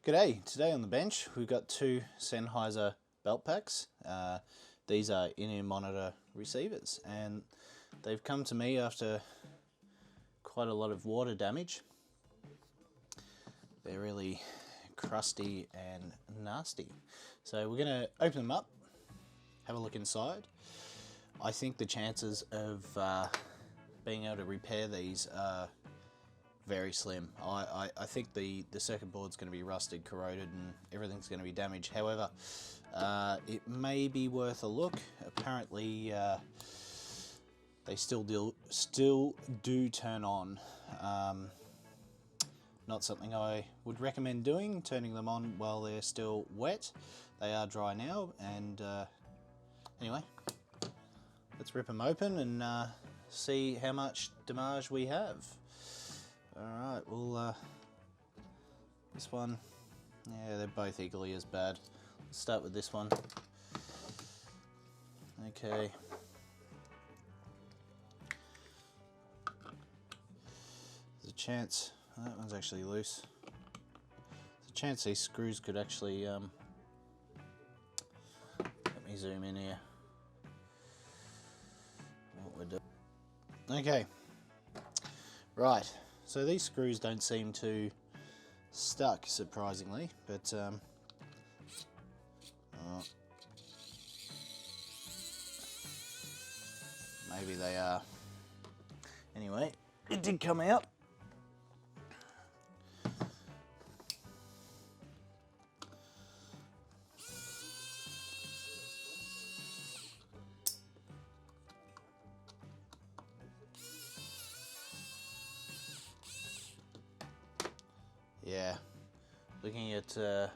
G'day, today on the bench we've got two Sennheiser belt packs. These are in-ear monitor receivers and they've come to me after quite a lot of water damage. They're really crusty and nasty. So we're going to open them up, have a look inside. I think the chances of being able to repair these are very slim. I think the circuit board's going to be rusted, corroded, and everything's going to be damaged. However, it may be worth a look. Apparently, they still do turn on. Not something I would recommend doing, turning them on while they're still wet. They are dry now, and anyway, let's rip them open and see how much damage we have. Alright, well, this one, yeah, they're both equally as bad. Let's start with this one. Okay. There's a chance, that one's actually loose. There's a chance these screws could actually, let me zoom in here. What we're doing. Okay. Right. So these screws don't seem to stuck, surprisingly, but maybe they are. Anyway, it did come out. Yeah, looking at, I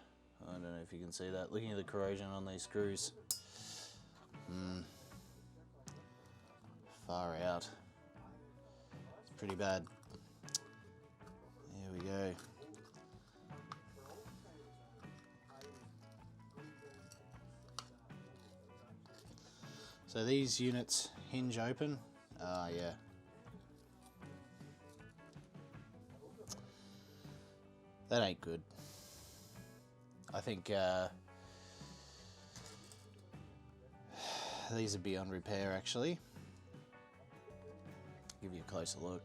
don't know if you can see that, looking at the corrosion on these screws, far out, it's pretty bad. Here we go. So these units hinge open, yeah. That ain't good. I think these are beyond repair, actually. Give you a closer look.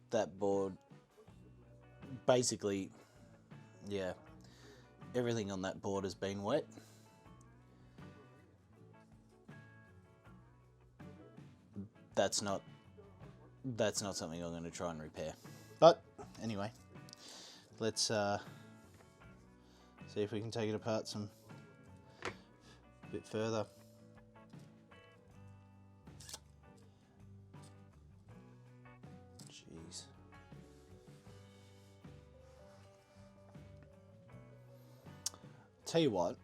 That board, basically, yeah, everything on that board has been wet. That's not something I'm going to try and repair. But anyway, let's see if we can take it apart a bit further. Jeez. Tell you what.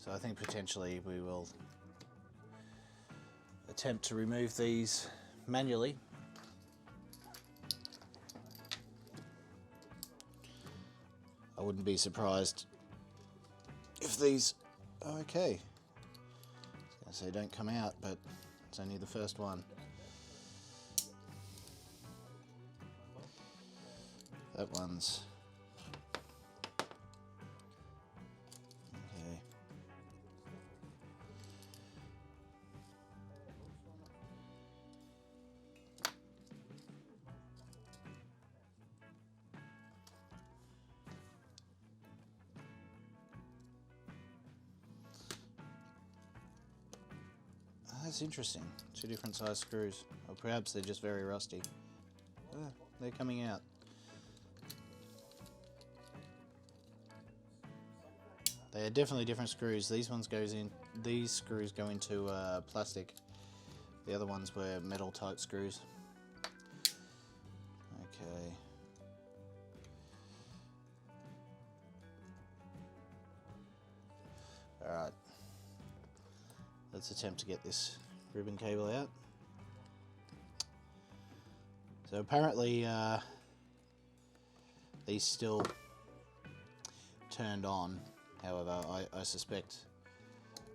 So I think potentially we will attempt to remove these manually. I wouldn't be surprised if these, okay, I was going to say don't come out, but it's only the first one. That one's okay. That's interesting. Two different size screws. Or perhaps they're just very rusty. They're coming out. They are definitely different screws. These screws go into plastic. The other ones were metal type screws. Okay. let's attempt to get this ribbon cable out. So apparently these still turned on. However, I suspect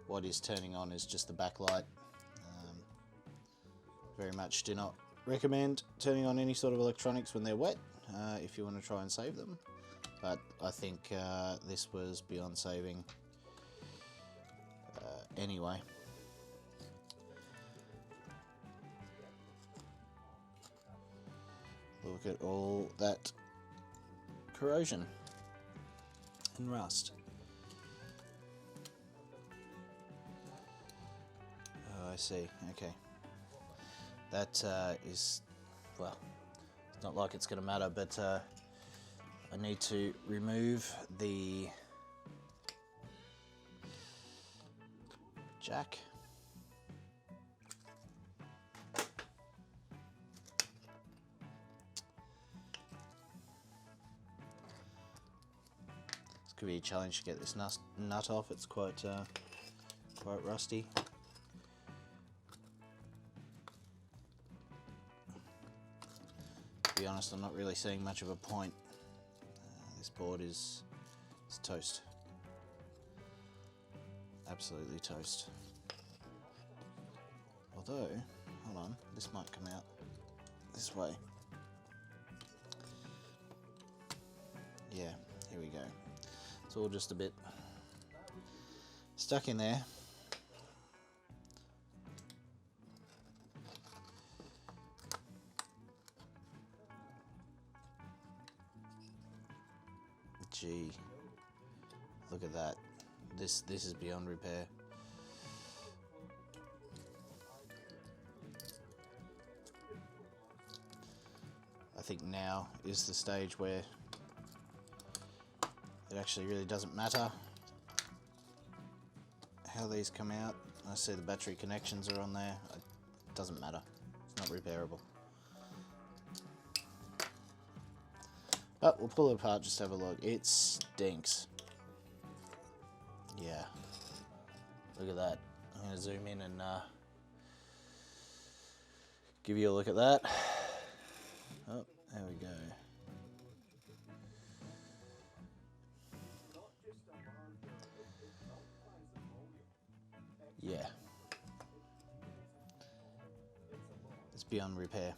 what is turning on is just the backlight. Very much do not recommend turning on any sort of electronics when they're wet if you want to try and save them. But I think this was beyond saving anyway. Look at all that corrosion and rust. Oh, I see. Okay. That is, well, it's not like it's going to matter, but I need to remove the jack. This could be a challenge to get this nut off. It's quite rusty. To be honest, I'm not really seeing much of a point. This board is toast. Absolutely toast. Although, hold on, this might come out this way. Yeah, here we go. It's all just a bit stuck in there. Gee, look at that. This is beyond repair. I think now is the stage where it actually really doesn't matter how these come out. I see the battery connections are on there. It doesn't matter. It's not repairable. But we'll pull it apart, just have a look. It stinks. Yeah. Look at that. I'm going to zoom in and give you a look at that. Oh, there we go. Yeah. It's beyond repair.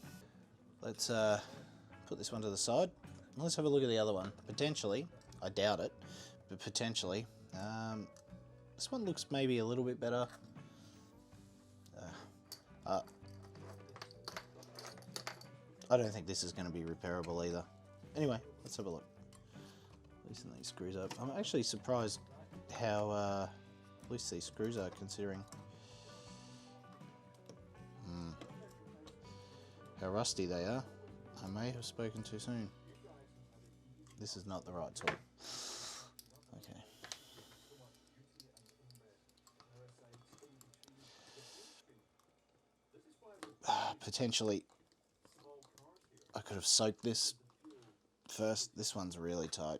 Let's put this one to the side. Let's have a look at the other one. Potentially, I doubt it, but potentially. This one looks maybe a little bit better. I don't think this is going to be repairable either. Anyway, let's have a look. Loosen these screws up. I'm actually surprised how loose these screws are, considering how rusty they are. I may have spoken too soon. This is not the right tool. Okay. Potentially, I could have soaked this first. This one's really tight.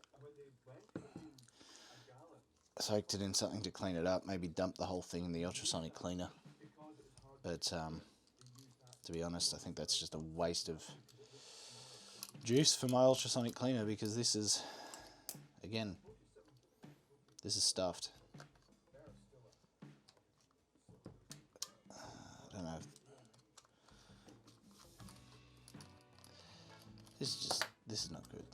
Soaked it in something to clean it up. Maybe dump the whole thing in the ultrasonic cleaner. But to be honest, I think that's just a waste of juice for my ultrasonic cleaner, because this is, again, this is stuffed. I don't know. This is not good.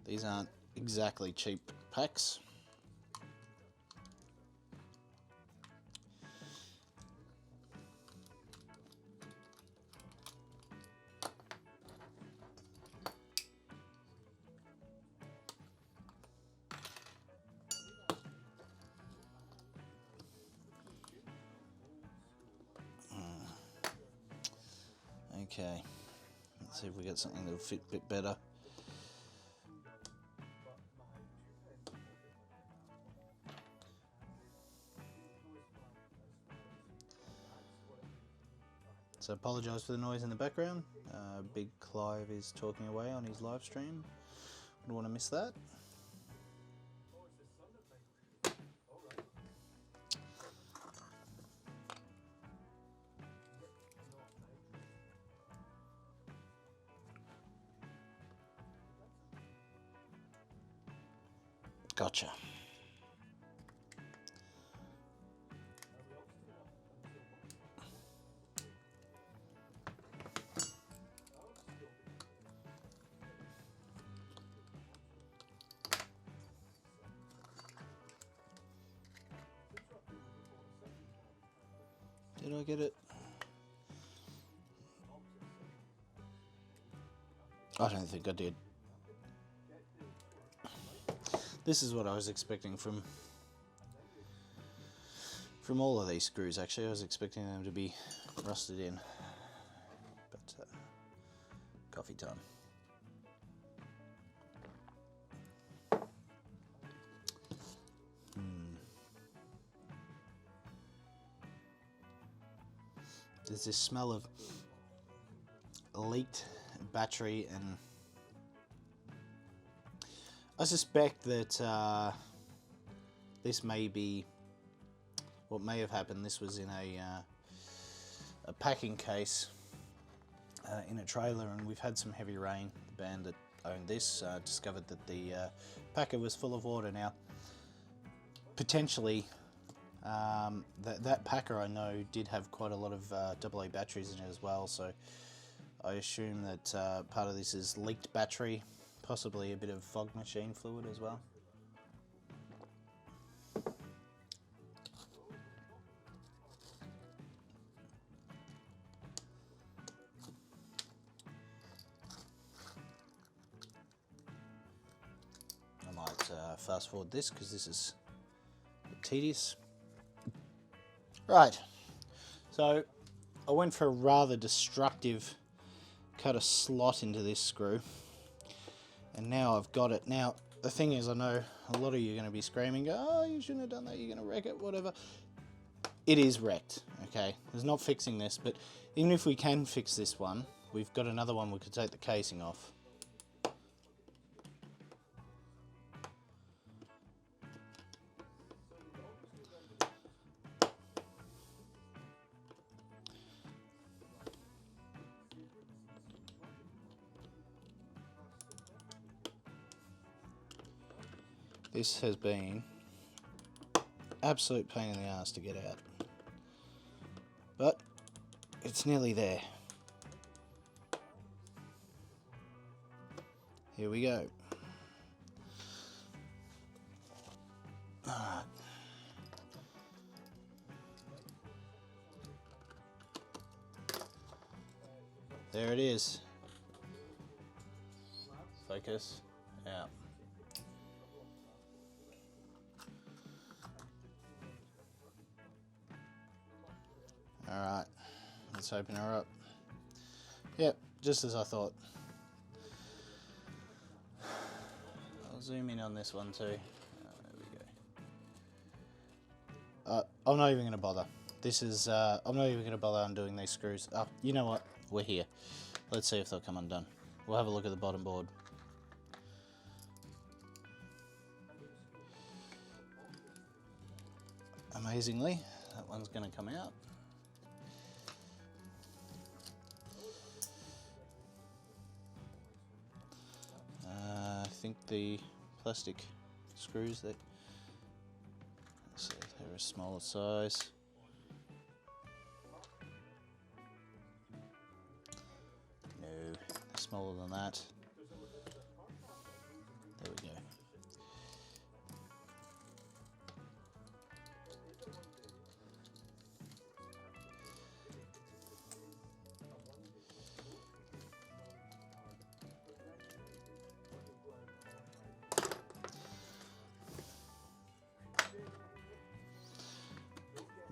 These aren't exactly cheap packs. Okay, let's see if we get something that'll fit a bit better. So apologise for the noise in the background. Big Clive is talking away on his live stream. Don't want to miss that. Gotcha. Did I get it? I don't think I did. This is what I was expecting from all of these screws. Actually, I was expecting them to be rusted in, but coffee time. There's this smell of leaked battery, and I suspect that this may be what may have happened. This was in a packing case in a trailer, and we've had some heavy rain. The band that owned this discovered that the packer was full of water. Now, potentially, that packer I know did have quite a lot of AA batteries in it as well, so I assume that part of this is leaked battery, possibly a bit of fog machine fluid as well. I might fast forward this because this is tedious. Right, so I went for a rather destructive cut a slot into this screw, and now I've got it. Now the thing is, I know a lot of you are going to be screaming, oh, you shouldn't have done that, you're going to wreck it, whatever. It is wrecked, okay? There's not fixing this, but even if we can fix this one, we've got another one we could take the casing off. This has been absolute pain in the ass to get out, but it's nearly there. Here we go. Alright. There it is. Focus. Yeah. Alright, let's open her up. Yep, just as I thought. I'll zoom in on this one too. There we go. I'm not even going to bother. This is, I'm not even going to bother undoing these screws. You know what? We're here. Let's see if they'll come undone. We'll have a look at the bottom board. Amazingly, that one's going to come out. I think the plastic screws that, let's see, they're a smaller size. No, they're smaller than that. There we go.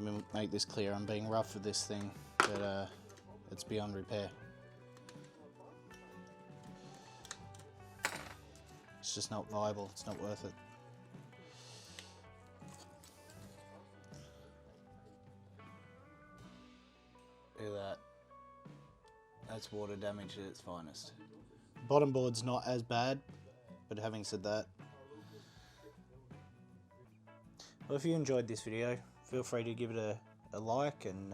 Let me make this clear, I'm being rough with this thing, but it's beyond repair. It's just not viable, it's not worth it. Look at that. That's water damage at its finest. Bottom board's not as bad, but having said that, well, if you enjoyed this video, feel free to give it a like and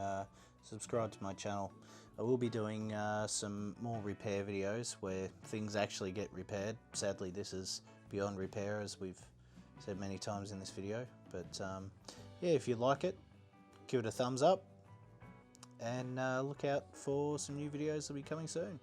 subscribe to my channel. I will be doing some more repair videos where things actually get repaired. Sadly, this is beyond repair, as we've said many times in this video. But yeah, if you like it, give it a thumbs up, and look out for some new videos that'll be coming soon.